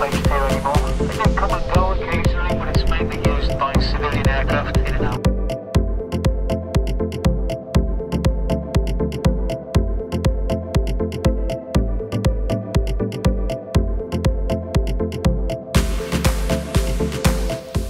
based here anymore. They do come and go occasionally, but it's mainly used by civilian aircraft in and out.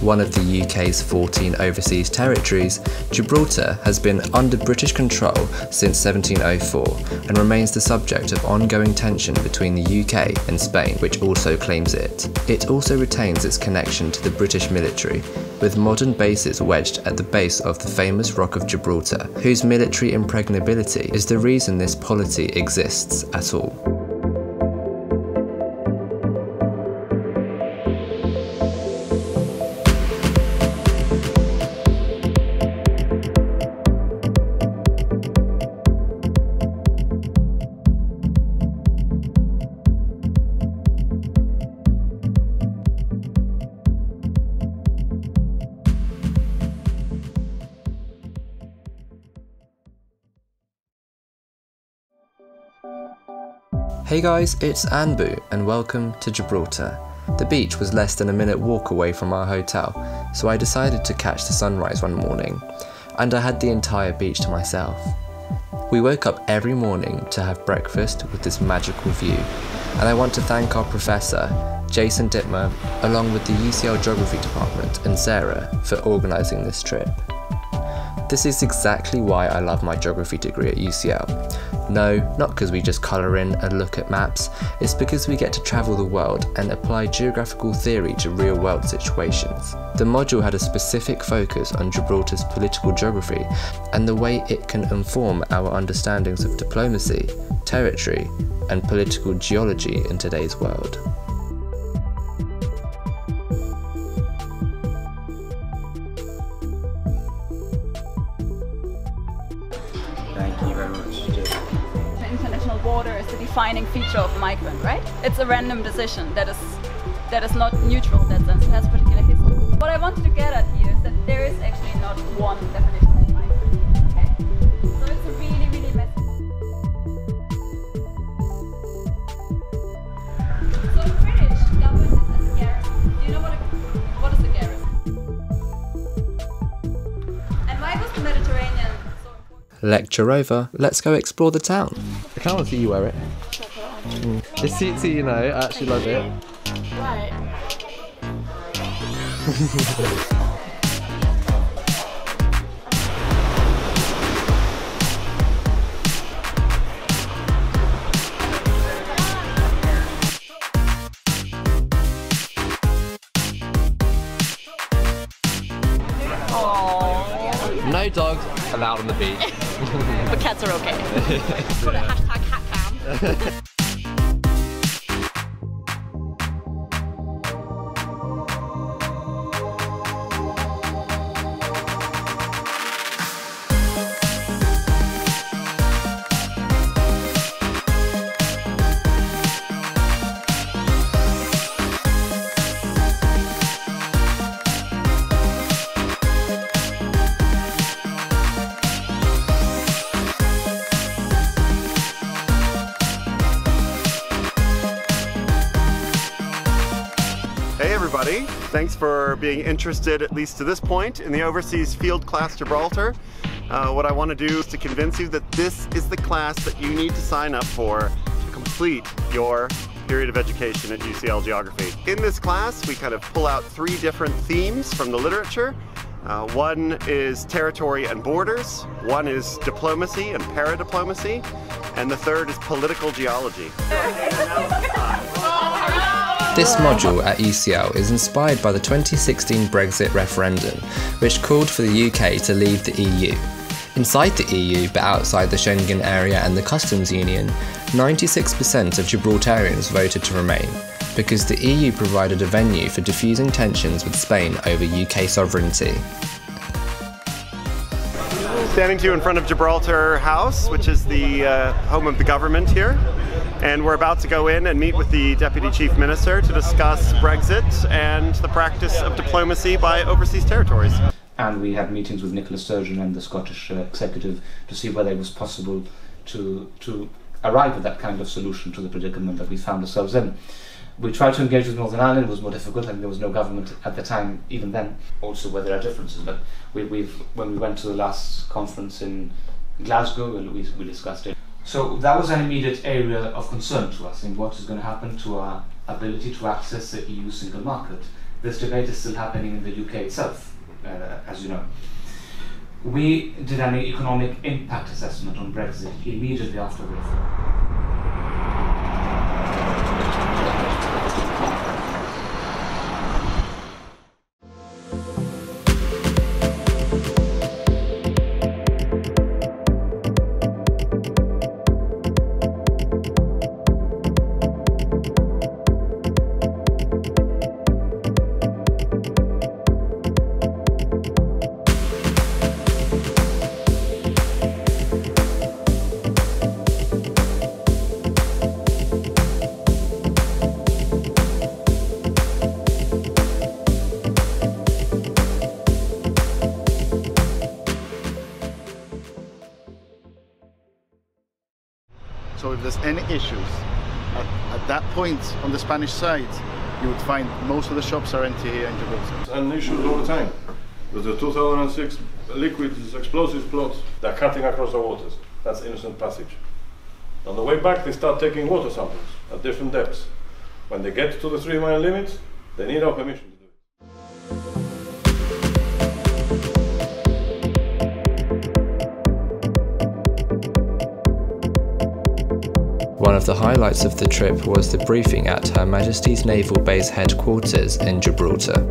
One of the UK's 14 overseas territories, Gibraltar has been under British control since 1704 and remains the subject of ongoing tension between the UK and Spain, which also claims it. It also retains its connection to the British military, with modern bases wedged at the base of the famous Rock of Gibraltar, whose military impregnability is the reason this polity exists at all. Hey guys, it's Anpu and welcome to Gibraltar. The beach was less than a minute walk away from our hotel, so I decided to catch the sunrise one morning, and I had the entire beach to myself. We woke up every morning to have breakfast with this magical view, and I want to thank our professor, Jason Dittmer, along with the UCL Geography Department and Sarah for organising this trip. This is exactly why I love my geography degree at UCL. No, not because we just colour in and look at maps, it's because we get to travel the world and apply geographical theory to real world situations. The module had a specific focus on Gibraltar's political geography and the way it can inform our understandings of diplomacy, territory, and political geology in today's world. Thank you very much. International border is the defining feature of migrant, right? It's a random decision that is not neutral in that sense. It has particular history. What I wanted to get at here is that there is actually not one definition of migrant. Okay? So it's a really, really messy. So the British government is as a garrison. Do you know what is a garrison? And why was the Mediterranean so important? Lecture over, let's go explore the town. I can't wait to see you wear it. It suits you, you know, I actually love it. Right. No dogs allowed on the beach. But cats are okay. Put a hashtag cat cam. Hey everybody, thanks for being interested, at least to this point, in the Overseas Field Class Gibraltar. What I want to do is to convince you that this is the class that you need to sign up for to complete your period of education at UCL Geography. In this class, we kind of pull out three different themes from the literature. One is territory and borders, one is diplomacy and paradiplomacy, and the third is political geology. This module at UCL is inspired by the 2016 Brexit referendum, which called for the UK to leave the EU. Inside the EU, but outside the Schengen area and the customs union, 96% of Gibraltarians voted to remain, because the EU provided a venue for diffusing tensions with Spain over UK sovereignty. Standing to you in front of Gibraltar House, which is the home of the government here. And we're about to go in and meet with the Deputy Chief Minister to discuss Brexit and the practice of diplomacy by overseas territories. And we had meetings with Nicola Sturgeon and the Scottish executive to see whether it was possible to arrive at that kind of solution to the predicament that we found ourselves in. We tried to engage with Northern Ireland. It was more difficult, and there was no government at the time, even then. Also, where there are differences, but when we went to the last conference in Glasgow, we discussed it. So that was an immediate area of concern to us in what is going to happen to our ability to access the EU single market. This debate is still happening in the UK itself, as you know. We did an economic impact assessment on Brexit immediately after the referendum. So if there's any issues, at that point on the Spanish side, you would find most of the shops are empty here in Gibraltar. And issues all the time. With the 2006 liquid explosive plots, they're cutting across the waters. That's innocent passage. On the way back, they start taking water samples at different depths. When they get to the 3-mile limit, they need our permission to do it. One of the highlights of the trip was the briefing at Her Majesty's Naval Base headquarters in Gibraltar.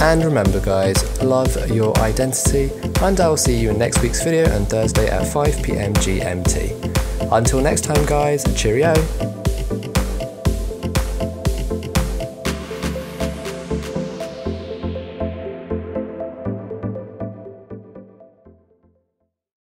And remember guys, love your identity, and I'll see you in next week's video on Thursday at 5 PM GMT. Until next time guys, cheerio!